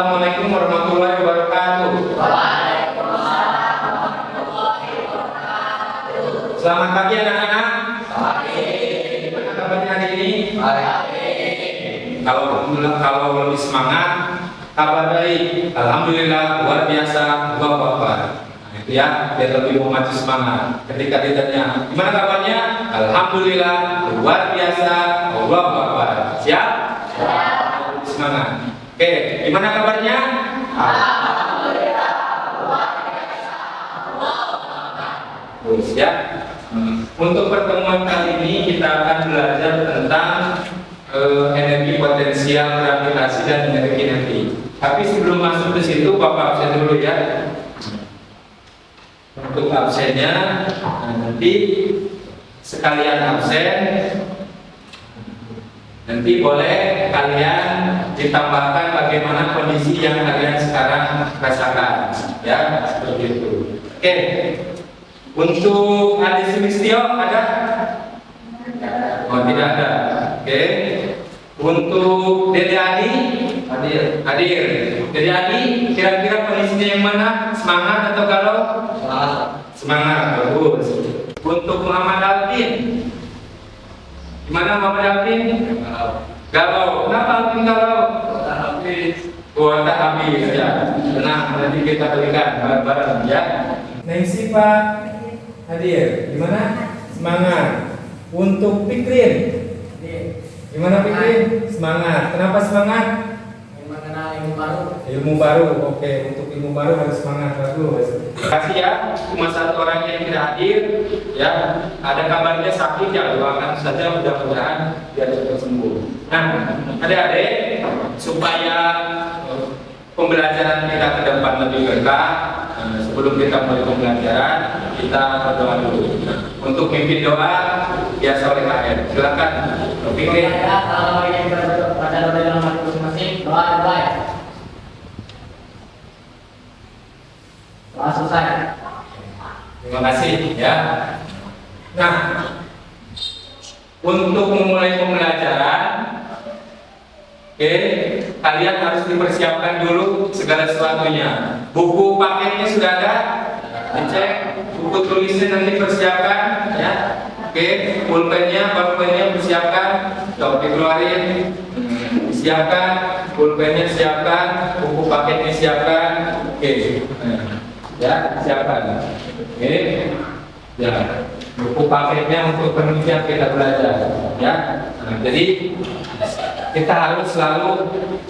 Assalamualaikum warahmatullahi wabarakatuh. Selamat pagi anak-anak. Gimana kabarnya hari ini? Kalau lebih semangat, kabar baik. Alhamdulillah, luar biasa, Allahu Akbar. Nah, itu ya, biar lebih memacu semangat. Ketika ditanya, gimana kabarnya? Alhamdulillah, luar biasa, Allahu Akbar. Siap? Semangat. Oke, gimana kabarnya? Alhamdulillah, luar biasa, Allahu Akbar. Ya. Untuk pertemuan kali ini kita akan belajar tentang energi potensial gravitasi dan energi kinetik. Tapi sebelum masuk ke situ, Bapak absen dulu ya. Untuk absennya, nanti sekalian absen. Nanti boleh kalian ditambahkan bagaimana kondisi yang kalian sekarang rasakan, ya seperti itu. Oke. Untuk Adi Sulistyo ada? Oh tidak ada. Oke. Untuk Dede Adi? Hadir. Dede Adi, kira-kira kondisinya yang mana? Semangat atau galau? Semangat, bagus. Untuk Muhammad Alvin, gimana Muhammad Alvin? Galau. Kenapa Alvin galau? Kuota habis ya. Nah, nanti kita berikan bareng-bareng ya. Nancy Pak hadir. Gimana? Semangat. Untuk Fikrin, gimana Fikrin? Semangat. Kenapa semangat? Mengenal ilmu baru. Ilmu baru. Oke, untuk ilmu baru harus semangat, bagus. Terima kasih ya. Cuma satu orang yang tidak hadir ya. Ada kabarnya sakit ya, doakan saja mudah-mudahan biar cepat sembuh. Nah, adik-adik, supaya pembelajaran kita ke depan lebih berkah, sebelum kita mulai pembelajaran, kita berdoa dulu. Untuk mimpin doa biasa oleh KR. Silakan. Fikri. Kalau yang pada doa masing-masing, doa ya. Doa selesai. Terima kasih ya. Nah, untuk memulai pembelajaran, oke, kalian harus dipersiapkan dulu segala sesuatunya. Buku paketnya sudah ada, dicek. Buku tulisnya nanti persiapkan, ya. Oke, pulpennya persiapkan, coba dikeluarin, siapkan, pulpennya siapkan, buku paketnya siapkan, oke, ya siapkan, oke, ya. Buku paketnya untuk penelitian kita belajar, ya. Nah, jadi kita harus selalu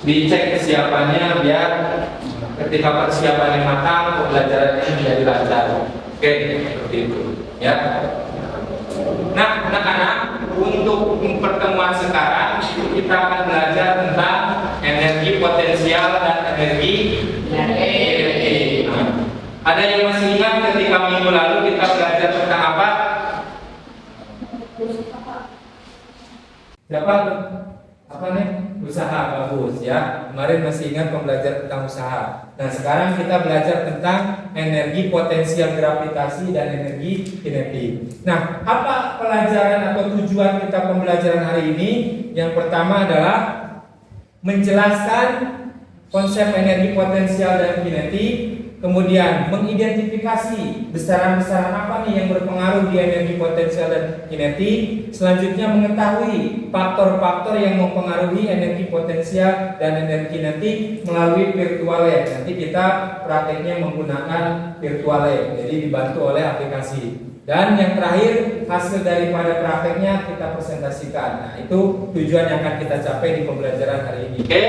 dicek kesiapannya biar ketika persiapannya matang, pembelajarannya menjadi lancar. Oke, seperti itu, ya. Nah, anak-anak, untuk pertemuan sekarang kita akan belajar tentang energi potensial dan energi kinetik. Ada yang masih ingat ketika minggu lalu kita belajar tentang apa? Siapa? Apa nih? Usaha, bagus ya. Kemarin masih ingat pembelajaran tentang usaha. Nah, sekarang kita belajar tentang energi potensial gravitasi dan energi kinetik. Nah, apa pelajaran atau tujuan kita pembelajaran hari ini? Yang pertama adalah menjelaskan konsep energi potensial dan kinetik. Kemudian mengidentifikasi besaran-besaran apa nih yang berpengaruh di energi potensial dan kinetik. Selanjutnya mengetahui faktor-faktor yang mempengaruhi energi potensial dan energi kinetik melalui virtual lab. Nanti kita prakteknya menggunakan virtual lab, jadi dibantu oleh aplikasi. Dan yang terakhir, hasil daripada prakteknya kita presentasikan. Nah, itu tujuan yang akan kita capai di pembelajaran hari ini. Oke.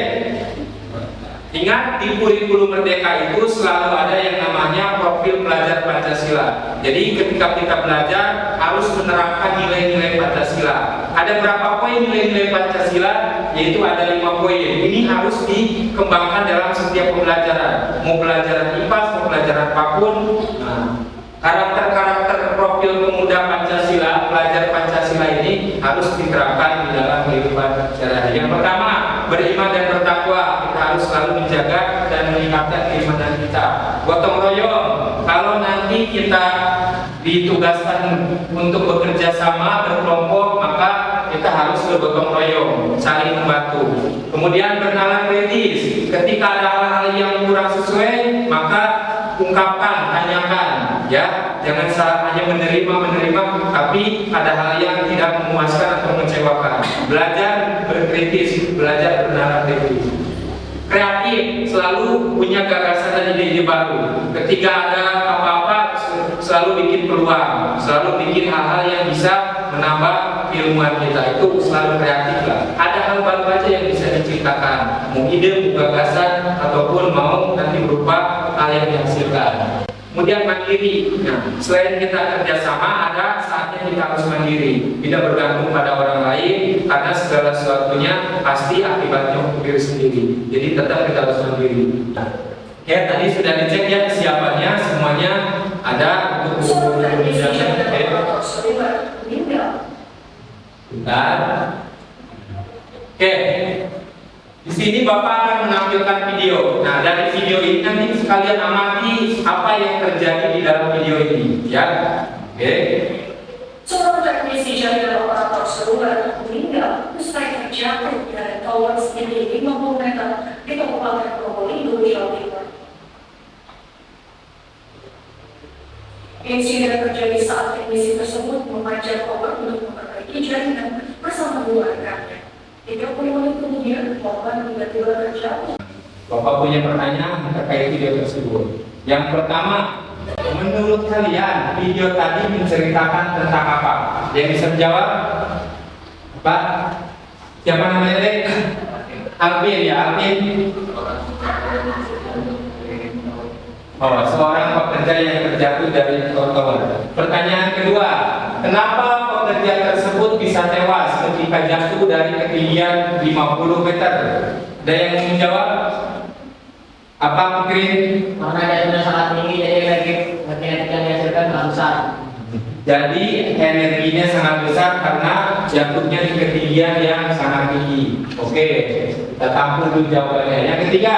Ingat, di kurikulum Merdeka itu selalu ada yang namanya profil pelajar Pancasila. Jadi ketika kita belajar harus menerapkan nilai-nilai Pancasila. Ada berapa poin nilai-nilai Pancasila? Yaitu ada 5 poin. Ini harus dikembangkan dalam setiap pembelajaran. Mau pelajaran IPA, mau pelajaran apapun. Nah, karakter-karakter profil pemuda Pancasila, pelajar Pancasila ini harus diterapkan di dalam kehidupan sehari-hari. Yang pertama, beriman dan bertakwa. Kita harus selalu menjaga dan meningkatkan keimanan kita. Gotong royong. Kalau nanti kita ditugaskan untuk bekerja sama berkelompok, maka kita harus bergotong royong, saling membantu. Kemudian bernalar kritis, ketika ada hal-hal yang kurang sesuai, maka ungkapkan, tanyakan, ya, jangan hanya menerima, tapi ada hal yang tidak memuaskan atau mengecewakan. Belajar berkritis, belajar bernalar kritis. Kreatif, selalu punya gagasan dan ide-ide baru. Ketika ada apa-apa, selalu bikin peluang, selalu bikin hal-hal yang bisa menambah keilmuan kita. Itu selalu kreatif lah. Ada hal baru aja yang bisa diceritakan, mau ide, mau gagasan, ataupun mau nanti berupa hal yang dihasilkan. Kemudian mandiri. Nah, selain kita kerjasama, ada saatnya kita harus mandiri, tidak bergantung pada orang lain, karena segala sesuatunya pasti akibatnya untuk diri sendiri. Jadi tetap kita harus mandiri. Oke, tadi sudah dicek ya kesiapannya, semuanya ada untuk misalnya. Bentar. Oke. Di sini Bapak akan menampilkan video. Nah, dari video ini nanti sekalian amati apa yang terjadi di dalam video ini, ya. Oke. Seorang teknisi jaringan operator seluler meninggal usai terjatuh dari tower setinggi 50 meter di Kabupaten Probolinggo, Jawa Timur. Insiden terjadi saat teknisi tersebut memanjat tower untuk memperbaiki jaringan bersama dua rekannya. 30 menit kemudian, korban tiba-tiba terjatuh. Bapak punya pertanyaan terkait video tersebut. Yang pertama, menurut kalian video tadi menceritakan tentang apa? Yang bisa menjawab? Pak, siapa namanya deh? Alvin ya, Alvin. Oh, seorang pekerja yang terjatuh dari tower. Pertanyaan kedua, kenapa pekerja tersebut bisa tewas ketika jatuh dari ketinggian 50 meter? Ada yang mau menjawab? Apa mungkin? Karena jatuhnya sangat tinggi, jadi energi yang dihasilkan sangat besar. Jadi energinya sangat besar karena jatuhnya di ketinggian yang sangat tinggi. Oke, kita tampung dulu jawabannya. Yang ketiga,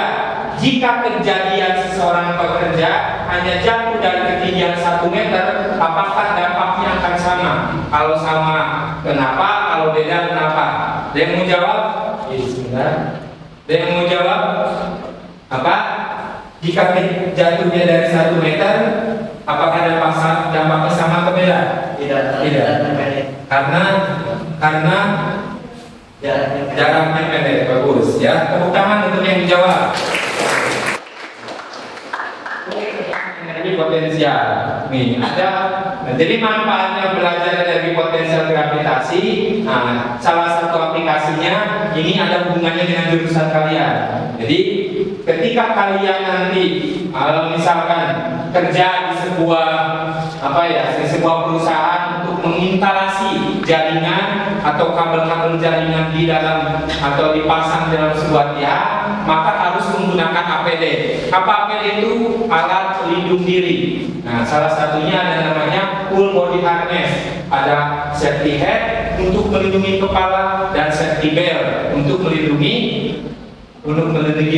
jika kejadian seseorang pekerja hanya jatuh dari ketinggian 1 meter, apakah dampaknya akan sama? Kalau sama, kenapa? Kalau beda, kenapa? Ada yang mau jawab? Sebentar. Ada yang mau jawab? Apa? Jika jatuhnya dari 1 meter, apakah dampaknya sama atau beda? Tidak. Karena jaraknya pendek. Bagus ya. Tepuk tangan untuk yang menjawab. Energi potensial. Nih ada. Nah, jadi manfaatnya belajar energi potensial gravitasi. Nah, salah satu aplikasinya ini ada hubungannya dengan jurusan kalian. Jadi ketika kalian nanti misalkan kerja di sebuah perusahaan untuk menginstalasi jaringan atau kabel-kabel jaringan di dalam atau dipasang dalam sebuah tiang, maka harus menggunakan APD. Apa APD itu? Alat pelindung diri. Nah, salah satunya ada namanya full body harness. Ada safety hat untuk melindungi kepala dan safety belt untuk melindungi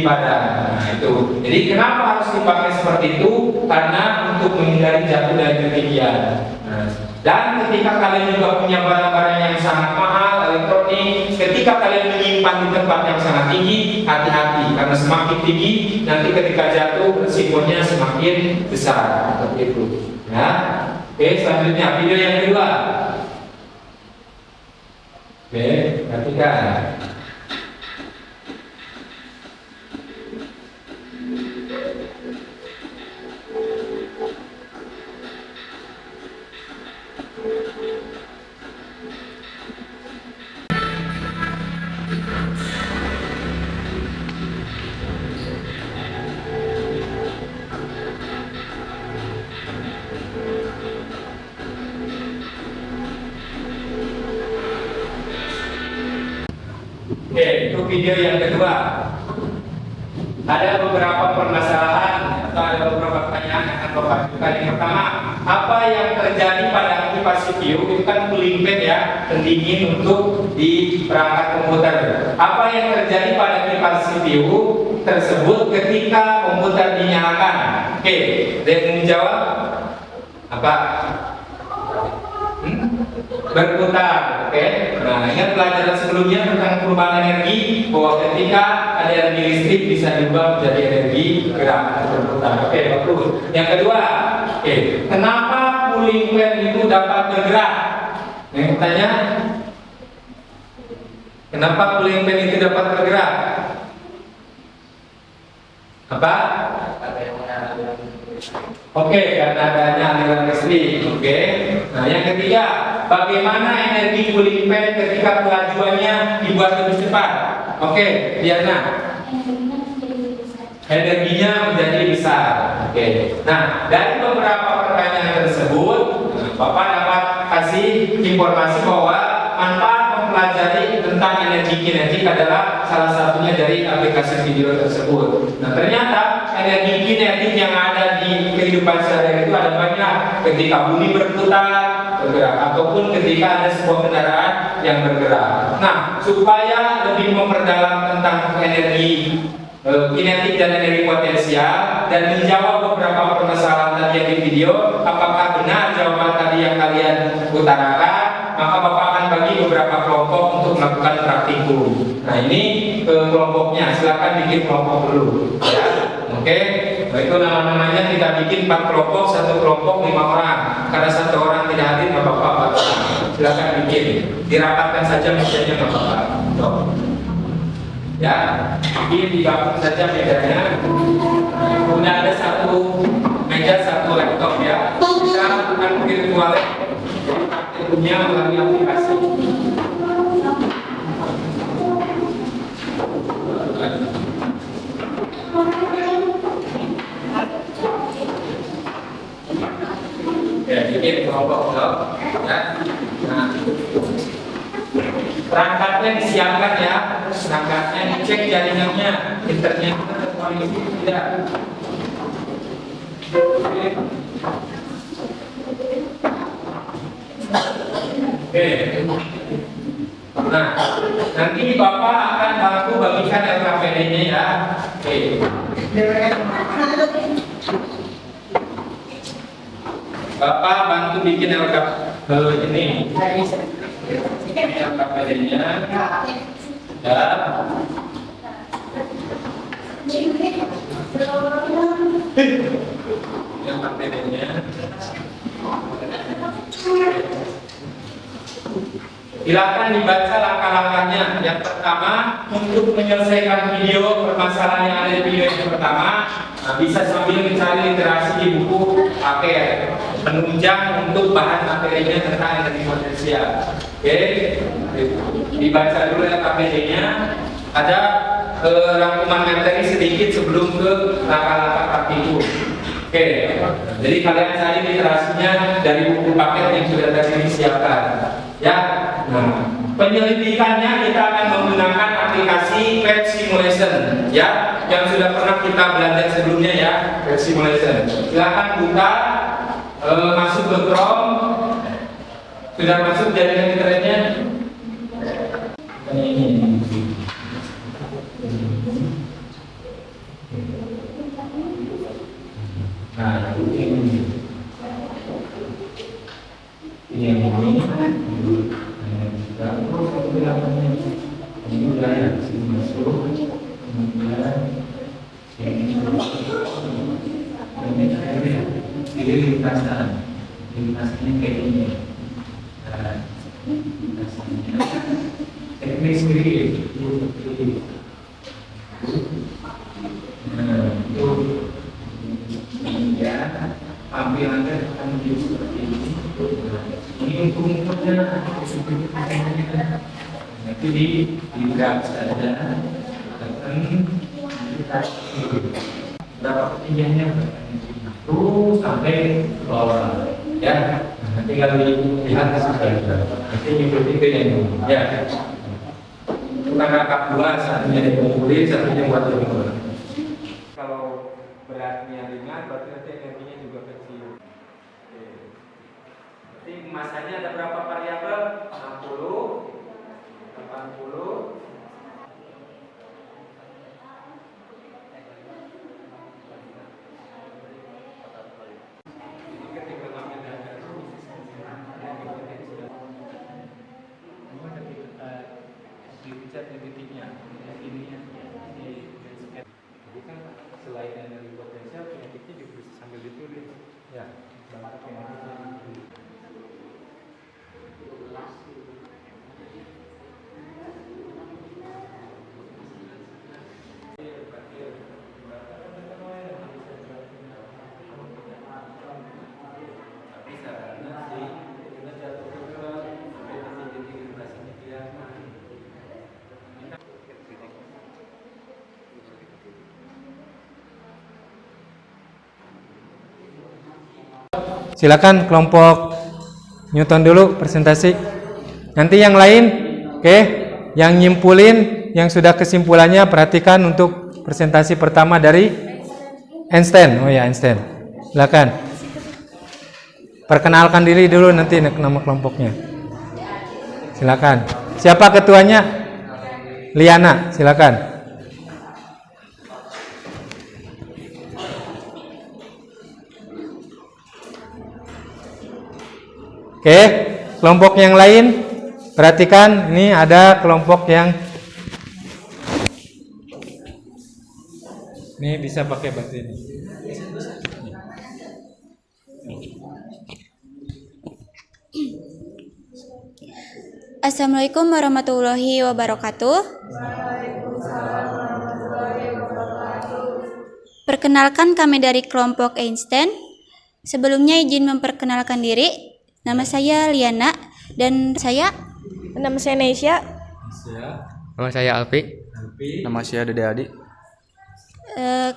badan. Nah, itu. Jadi kenapa harus dipakai seperti itu? Karena untuk menghindari jatuh dari ketinggian. Nah, dan ketika kalian juga punya barang-barang yang sangat mahal, elektronik, ketika kalian menyimpan di tempat yang sangat tinggi, hati-hati karena semakin tinggi nanti ketika jatuh resikonya semakin besar. Seperti itu. Ya. Oke, selanjutnya video yang kedua. Oke, perhatikan. Oke, itu video yang kedua. Ada beberapa permasalahan atau ada beberapa pertanyaan yang akan Bapak ajukan. Yang pertama, apa yang terjadi pada kipas CPU? Itu kan cooling pad ya, pendingin untuk di perangkat komputer. Apa yang terjadi pada kipas CPU tersebut ketika komputer dinyalakan? Oke, ada yang menjawab? Apa? berputar. Oke. Nah, ingat pelajaran sebelumnya tentang perubahan energi bahwa ketika ada energi listrik bisa diubah menjadi energi gerak berputar. Oke, bagus. Yang kedua, oke, kenapa cooling fan itu dapat bergerak? Yang tanya, kenapa cooling fan itu dapat bergerak? Apa? Oke, karena adanya aliran listrik. Oke. Nah, yang ketiga, bagaimana energi cooling fan ketika kelajuannya dibuat lebih cepat? Oke, Diana. Energinya menjadi besar. Oke. Nah, dari beberapa pertanyaan tersebut, Bapak dapat kasih informasi bahwa manfaat mempelajari tentang energi kinetik adalah salah satunya dari aplikasi video tersebut. Nah, ternyata energi kinetik yang ada di kehidupan sehari-hari itu ada banyak. Ketika bumi bergerak, ataupun ketika ada sebuah kendaraan yang bergerak. Nah, supaya lebih memperdalam tentang energi kinetik dan energi potensial dan menjawab beberapa permasalahan tadi yang di video, apakah benar jawaban tadi yang kalian utarakan, maka Bapak akan bagi beberapa kelompok untuk melakukan praktikum. Nah, ini kelompoknya, silakan bikin kelompok dulu ya. Oke. Nah, itu nama-namanya kita bikin 4 kelompok, 1 kelompok 5 orang. Karena 1 orang tidak hadir, nggak apa-apa 4 orang. Silakan bikin, dirapatkan saja mejanya, nggak apa-apa. Ya, bikin digabung saja mejanya. Udah ada 1 meja, 1 laptop ya. Kita lakukan virtual punya melalui aplikasi. Ya, bikin kelompok ya. Nah, perangkatnya disiapkan ya, perangkatnya dicek jaringannya, internetnya terkoneksi tidak. Oke. Nah, nanti Bapak akan bantu bagikan LKPD-nya ya. Oke. Bapak bantu bikin ini LKPD-nya ya. LKPD-nya. Silakan dibaca langkah-langkahnya. Yang pertama, untuk menyelesaikan video permasalahan yang ada di video yang pertama, bisa sambil mencari literasi di buku pakai penunjang untuk bahan materinya tentang energi potensial. Oke, dibaca dulu LKPD-nya. Ada rangkuman materi sedikit sebelum ke langkah-langkah praktikum. Oke, jadi kalian cari literasinya dari buku paket yang sudah tadi disiapkan. Ya, nah, penyelidikannya kita akan menggunakan aplikasi Web Simulation, ya, yang sudah pernah kita belajar sebelumnya ya, Web Simulation. Silakan buka, masuk ke Chrome, sudah masuk jaringan internetnya. Ini. Nah, ini. Yang ini kemudian sini masuk, kemudian ini lintasannya kayak ini. Lintasannya teknik sendiri. Nah, itu ya tampilannya akan menjadi seperti ini. Ini ukur-ukurnya nanti di graf saja dan kita berapa ketinggiannya terus sampai bawah ya. Nanti kalau dilihat nanti ikuti ke yang ya. Tukang kakak 2, satunya dikumpulin, satunya buat lebih murah. Kalau beratnya ringan berarti nanti energinya juga kecil. Jadi masanya ada berapa variabel? 60, 80. Jadi ketika kami ada selain energi potensial, kinetiknya juga bisa sambil ditulis. Ya, bentuk kinetiknya ditulis. Silakan kelompok Newton dulu presentasi. Nanti yang lain, oke, yang nyimpulin, yang sudah kesimpulannya perhatikan untuk presentasi pertama dari Einstein. Oh ya, Einstein. Silakan. Perkenalkan diri dulu nanti nama kelompoknya. Silakan. Siapa ketuanya? Liana, silakan. Oke, kelompok yang lain perhatikan, ini ada kelompok yang ini bisa pakai batu ini. Assalamualaikum warahmatullahi wabarakatuh. Perkenalkan, kami dari kelompok Einstein. Sebelumnya izin memperkenalkan diri. Nama saya Liana dan Nama saya Nesya. Nama saya Alfi. Nama saya Dede Adi.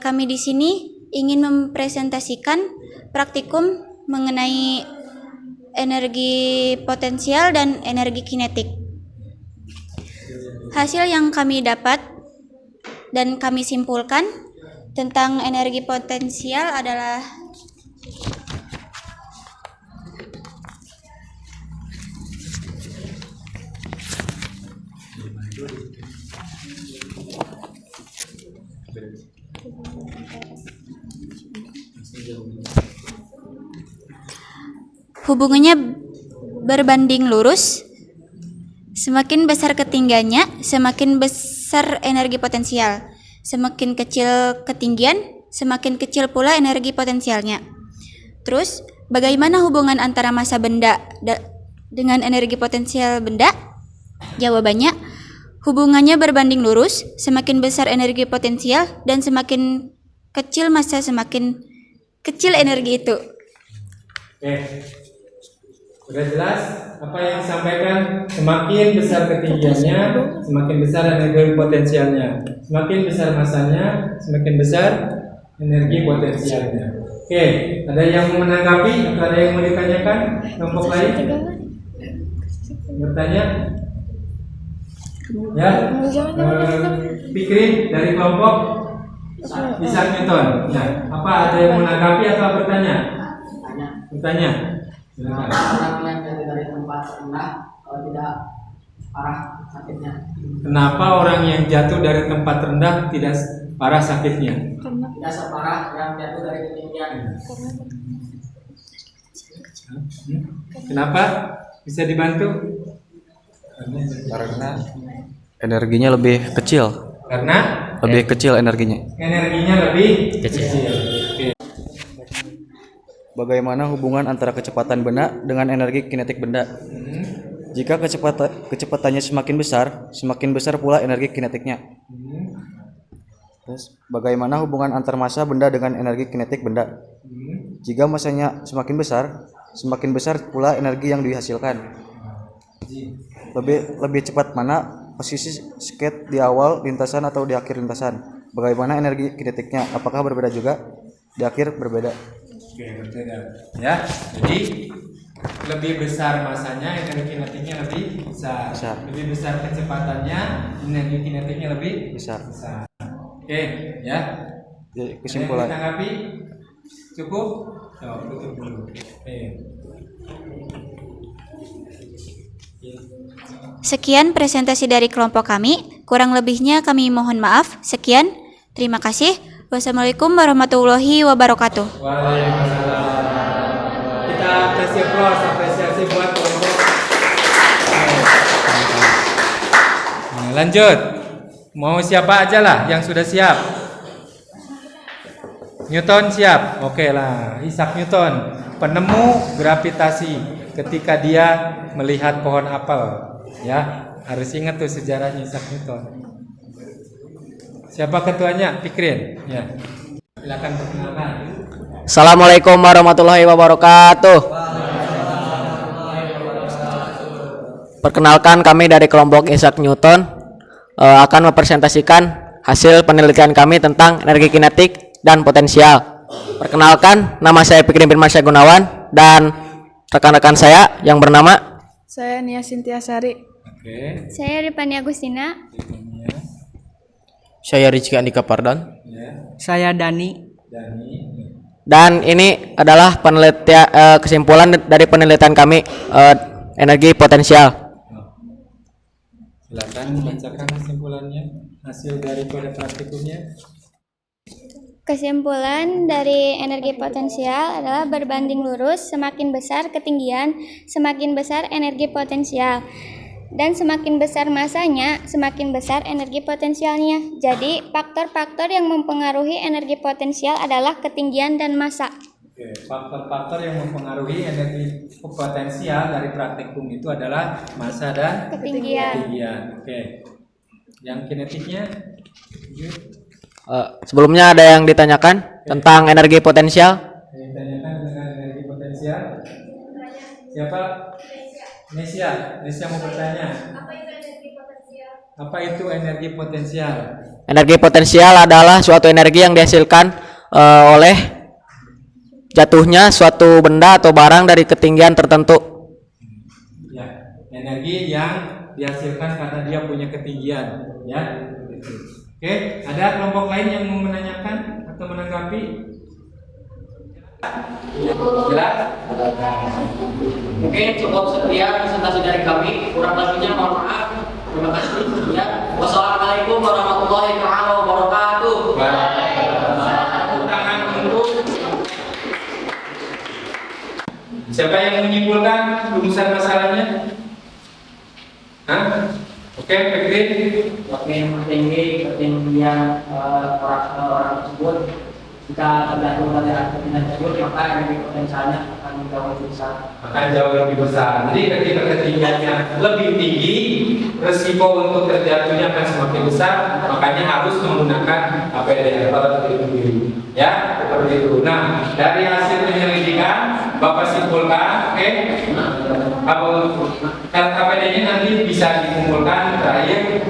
Kami di sini ingin mempresentasikan praktikum mengenai energi potensial dan energi kinetik. Hasil yang kami dapat dan kami simpulkan tentang energi potensial adalah hubungannya berbanding lurus. Semakin besar ketinggiannya, semakin besar energi potensial. Semakin kecil ketinggian, semakin kecil pula energi potensialnya. Terus, bagaimana hubungan antara massa benda dengan energi potensial benda? Jawabannya, hubungannya berbanding lurus. Semakin besar energi potensial dan semakin kecil massa, semakin kecil energi itu. Oke. Sudah jelas apa yang disampaikan? Semakin besar ketinggiannya, semakin besar energi potensialnya. Semakin besar masanya, semakin besar energi potensialnya. Oke, ada yang mau menanggapi atau ada yang mau ditanyakan? Kelompok lain? Bertanya? Ya? Fikri dari kelompok Isaac Newton. Ya, apa ada yang mau menanggapi atau bertanya? Bertanya. Orang yang jatuh dari tempat rendah kalau tidak parah sakitnya. Kenapa orang yang jatuh dari tempat rendah tidak parah sakitnya? Tidak separah yang jatuh dari ketinggian. Kenapa? Bisa dibantu? Karena energinya lebih kecil. Karena Lebih kecil energinya. energinya lebih kecil. Oke. Bagaimana hubungan antara kecepatan benda dengan energi kinetik benda? Jika kecepatannya semakin besar pula energi kinetiknya. Terus, bagaimana hubungan antar massa benda dengan energi kinetik benda? Jika massanya semakin besar pula energi yang dihasilkan. Lebih cepat mana posisi skate di awal lintasan atau di akhir lintasan? Bagaimana energi kinetiknya? Apakah berbeda juga? Di akhir berbeda. Oke, berbeda. Ya, jadi lebih besar masanya, energi kinetiknya lebih besar. Lebih besar kecepatannya, energi kinetiknya lebih Besar. Oke, ya. Jadi kesimpulan. Ada yang ditanggapi? Cukup? Tutup dulu. Sekian presentasi dari kelompok kami. Kurang lebihnya kami mohon maaf. Sekian. Terima kasih. Wassalamualaikum warahmatullahi wabarakatuh. Waalaikumsalam. Kita kasih applause, apresiasi buat kelompok. Nah, lanjut. Mau siapa aja lah yang sudah siap? Newton siap? Oke lah, Isaac Newton, penemu gravitasi ketika dia melihat pohon apel. Ya, harus ingat tuh sejarahnya Isaac Newton. Siapa ketuanya? Pikirin. Ya. Silakan perkenalkan. Assalamualaikum warahmatullahi wabarakatuh. Perkenalkan, kami dari kelompok Isaac Newton akan mempresentasikan hasil penelitian kami tentang energi kinetik dan potensial. Perkenalkan, nama saya Fikri bin Marsya Gunawan dan rekan-rekan saya yang bernama Saya Nia Sintia Sari. Oke. Saya Ripani Agustina. Saya Rizky Andika Pardan. Ya. Saya Dani. Dani. dan ini adalah penelitian kesimpulan dari penelitian kami energi potensial. Silakan bacakan kesimpulannya, hasil daripada praktikumnya. Kesimpulan dari energi potensial adalah berbanding lurus, semakin besar ketinggian, semakin besar energi potensial. Dan semakin besar masanya, semakin besar energi potensialnya. Jadi, faktor-faktor yang mempengaruhi energi potensial adalah ketinggian dan massa. Oke, faktor-faktor yang mempengaruhi energi potensial dari praktikum itu adalah massa dan Ketinggian. Oke. Yang kinetiknya? Sebelumnya ada yang ditanyakan tentang energi potensial. Yang ditanyakan dengan energi potensial? Siapa? Nesia mau bertanya. Apa itu energi potensial? Energi potensial adalah suatu energi yang dihasilkan oleh jatuhnya suatu benda atau barang dari ketinggian tertentu. Ya, energi yang dihasilkan karena dia punya ketinggian, ya. Oke, ada kelompok lain yang mau menanyakan atau menanggapi? Jelas? Oke, cukup sekian presentasi dari kami. Kurang lebihnya mohon maaf. Terima kasih. Ya. Wassalamualaikum warahmatullahi wabarakatuh. Tepuk tangan untuk siapa yang menyimpulkan rumusan masalahnya? Hah? Oke, Fikri. Semakin tinggi ketinggian orang tersebut, jika tergantung pada ketinggian tersebut, maka energi potensialnya akan jauh lebih besar. Akan jauh lebih besar. Jadi ketika ketinggiannya lebih tinggi, resiko untuk terjatuhnya akan semakin besar. Makanya harus menggunakan APD atau diri. Ya, seperti itu. Nah, dari hasil penyelidikan, Bapak simpulkan, oke? APD-nya nanti bisa dikumpulkan terakhir.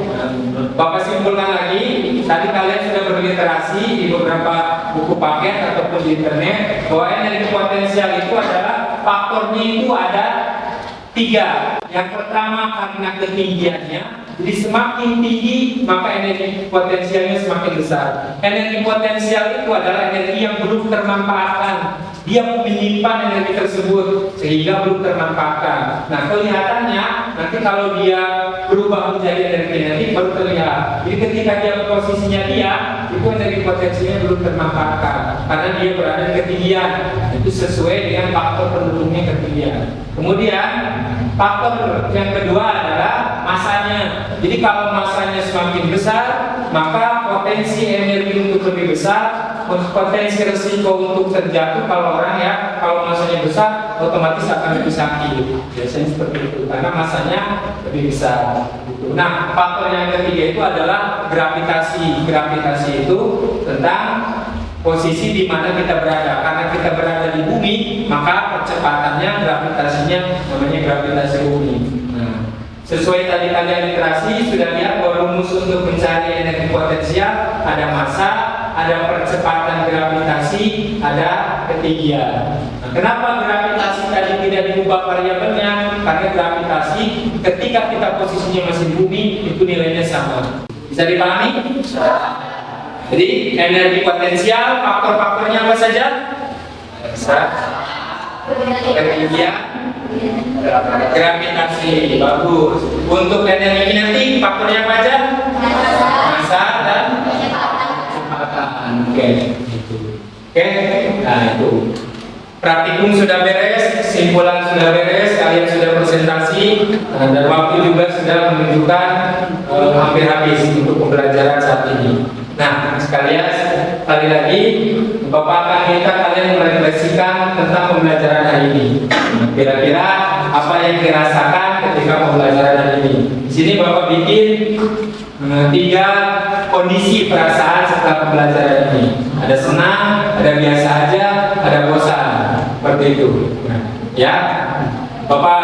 Bapak simpulkan lagi. Tadi kalian sudah berliterasi di beberapa buku paket ataupun di internet bahwa energi potensial itu adalah faktornya itu ada 3. Yang pertama karena ketinggiannya, jadi semakin tinggi maka energi potensialnya semakin besar. Energi potensial itu adalah energi yang belum termanfaatkan. Dia menyimpan energi tersebut sehingga belum termanfaatkan. Nah, kelihatannya nanti kalau dia berubah menjadi energi kinetik baru terlihat. Jadi ketika dia posisinya itu energi potensinya belum termanfaatkan karena dia berada di ketinggian. Itu sesuai dengan faktor pendukungnya ketinggian. Kemudian faktor yang kedua adalah masanya. Jadi kalau masanya semakin besar, maka potensi energi untuk lebih besar, potensi risiko untuk terjatuh kalau masanya besar otomatis akan lebih sakit. Biasanya seperti itu karena masanya lebih besar. Nah, faktor yang ketiga itu adalah gravitasi. Gravitasi itu tentang posisi di mana kita berada. Karena kita berada di bumi, maka percepatannya gravitasinya namanya gravitasi bumi. Nah, sesuai tadi kalian literasi sudah lihat bahwa rumus untuk mencari energi potensial ada massa, ada percepatan gravitasi, ada ketinggian. Nah, kenapa gravitasi tadi tidak diubah variabelnya? Karena gravitasi ketika kita posisinya masih di bumi itu nilainya sama. Bisa dipahami? Jadi energi potensial faktor-faktornya apa saja? Ketinggian, gravitasi, bagus. Untuk energi kinetik faktornya apa aja? Massa dan kecepatan. Oke. Nah itu. Praktikum sudah beres, kesimpulan sudah beres, kalian sudah presentasi, dan waktu juga sudah menunjukkan hampir habis untuk pembelajaran saat ini. Nah, sekalian sekali lagi Bapak akan minta kalian merefleksikan tentang pembelajaran hari ini. Kira-kira apa yang dirasakan ketika pembelajaran hari ini? Di sini Bapak bikin 3 kondisi perasaan setelah pembelajaran ini. Ada senang, ada biasa aja, ada bosan. Seperti itu. Ya, Bapak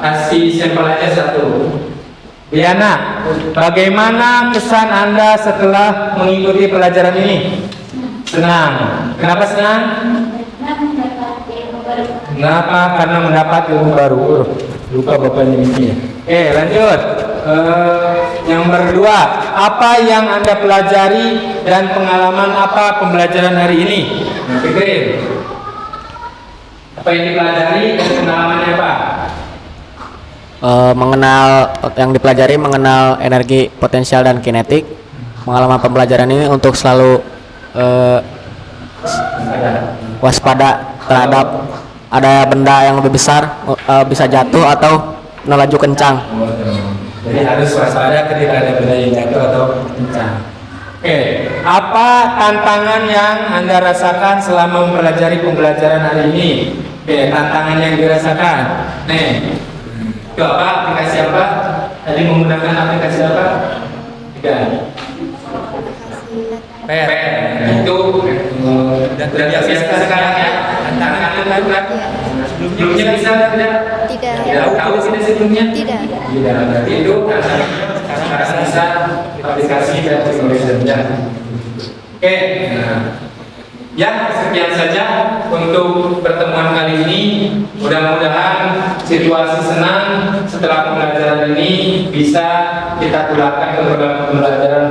kasih sampel aja 1. Diana, bagaimana kesan Anda setelah mengikuti pelajaran ini? Senang. Kenapa senang? Kenapa? Karena mendapat ilmu baru. Lupa bapaknya ini. Oke, lanjut. Yang berdua, apa yang Anda pelajari dan pengalaman apa pembelajaran hari ini? Nah, pikirin. Apa yang dipelajari dan pengalamannya apa? Mengenal energi potensial dan kinetik. Pengalaman pembelajaran ini untuk selalu waspada terhadap ada benda yang lebih besar bisa jatuh atau melaju kencang. Jadi harus waspada ketika ada benda yang jatuh atau kencang. Oke, apa tantangan yang Anda rasakan selama mempelajari pembelajaran hari ini? Oke, tantangan yang dirasakan. Nih, itu apa? Aplikasi apa? Tadi menggunakan aplikasi apa? Per. Itu sudah biasa sekarang ya. Tantangan itu kan? Sebelumnya bisa tidak? Tidak. Tahu tidak sebelumnya? Tidak. Tidak. Berarti itu sekarang bisa aplikasi dan teknologinya. Oke. Nah. Ya, sekian saja untuk pertemuan kali ini. Mudah-mudahan situasi senang setelah pembelajaran ini bisa kita tularkan ke pembelajaran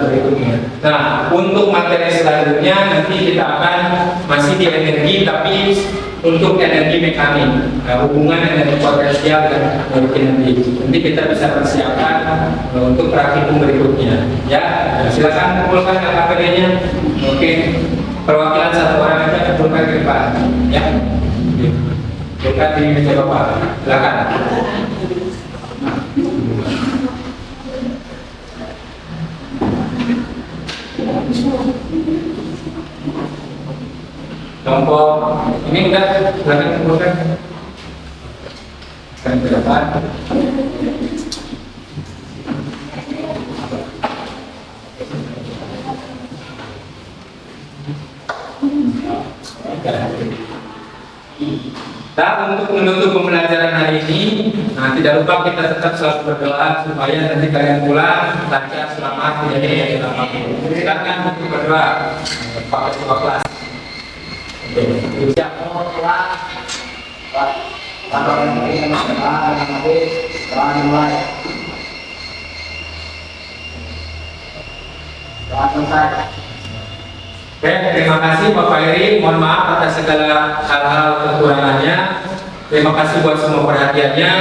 berikutnya. Nah, untuk materi selanjutnya nanti kita akan masih di energi, tapi untuk energi mekanik, hubungan energi potensial dan energi. Nanti kita bisa persiapkan untuk praktikum berikutnya. Ya, silakan kumpulkan LKPD-nya. Oke. Perwakilan 1 orang aja kumpulkan ke depan, ya. Kumpulkan di meja Bapak. Silakan. Kelompok ini udah silakan kumpulkan. Kan ke depan. Dan untuk menutup pembelajaran hari ini, nah tidak lupa kita tetap selalu berdoa supaya nanti kalian pulang lancar, selamat, tidak ada yang apapun. Silakan untuk berdoa, Pak Ketua kelas. Siap. Oke, terima kasih Bapak Eri. Mohon maaf atas segala hal-hal kekurangannya. Terima kasih buat semua perhatiannya.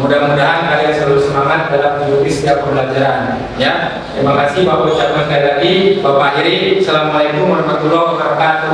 Mudah-mudahan kalian selalu semangat dalam mengikuti setiap pembelajaran. Ya, terima kasih Bapak ucapkan sekali lagi. Bapak Eri, Assalamualaikum warahmatullahi wabarakatuh.